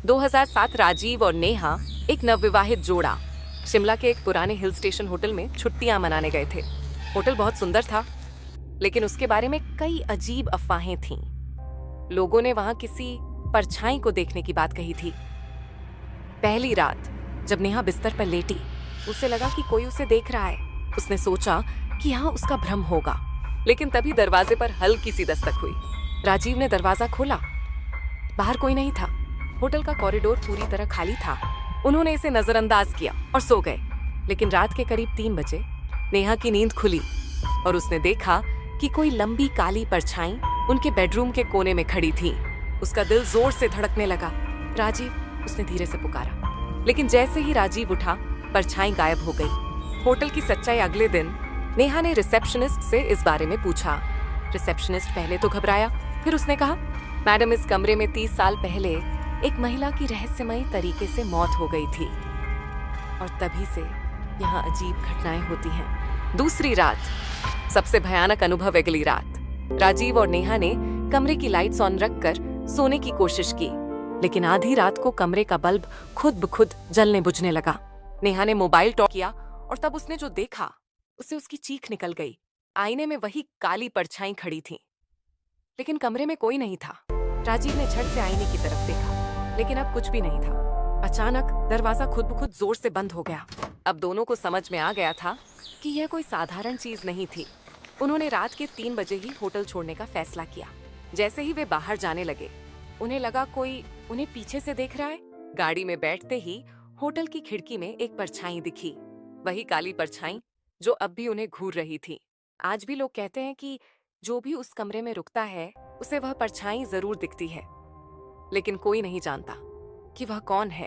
2007 राजीव और नेहा, एक नवविवाहित जोड़ा, शिमला के एक पुराने हिल स्टेशन होटल में छुट्टियां मनाने गए थे। होटल बहुत सुंदर था, लेकिन उसके बारे में कई अजीब अफवाहें थीं। लोगों ने वहां किसी परछाई को देखने की बात कही थी। पहली रात जब नेहा बिस्तर पर लेटी, उसे लगा कि कोई उसे देख रहा है। उसने सोचा कि यहाँ उसका भ्रम होगा, लेकिन तभी दरवाजे पर हल्की सी दस्तक हुई। राजीव ने दरवाजा खोला। बाहर कोई नहीं था। होटल का कॉरिडोर पूरी तरह खाली था। उन्होंने इसे नजरअंदाज किया और सो गए। लेकिन रात के करीब 3 बजे नेहा की नींद खुली और उसने देखा कि कोई लंबी काली परछाई उनके बेडरूम के कोने में खड़ी थी। उसका दिल जोर से धड़कने लगा। राजीव, उसने धीरे से पुकारा। लेकिन जैसे ही राजीव उठा, परछाई गायब हो गई। होटल की सच्चाई अगले दिन नेहा ने रिसेप्शनिस्ट से इस बारे में पूछा। रिसेप्शनिस्ट पहले तो घबराया, फिर उसने कहा, मैडम, इस कमरे में 30 साल पहले एक महिला की रहस्यमयी तरीके से मौत हो गई थी और तभी से यहाँ अजीब घटनाएं होती हैं। दूसरी रात, सबसे भयानक अनुभव अगली रात। राजीव और नेहा ने कमरे की लाइट्स ऑन रखकर सोने की कोशिश की, लेकिन आधी रात को कमरे का बल्ब खुद ब खुद जलने बुझने लगा। नेहा ने मोबाइल टॉर्च किया और तब उसने जो देखा, उससे उसकी चीख निकल गई। आईने में वही काली परछाई खड़ी थी, लेकिन कमरे में कोई नहीं था। राजीव ने झट से आईने की तरफ देखा, लेकिन अब कुछ भी नहीं था। अचानक दरवाजा खुद ब खुद जोर से बंद हो गया। अब दोनों को समझ में आ गया था कि यह कोई साधारण चीज नहीं थी। उन्होंने रात के 3 बजे ही होटल छोड़ने का फैसला किया। जैसे ही वे बाहर जाने लगे, उन्हें लगा कोई उन्हें पीछे से देख रहा है। गाड़ी में बैठते ही होटल की खिड़की में एक परछाई दिखी, वही काली परछाई जो अब भी उन्हें घूर रही थी। आज भी लोग कहते हैं कि जो भी उस कमरे में रुकता है, उसे वह परछाई जरूर दिखती है, लेकिन कोई नहीं जानता कि वह कौन है।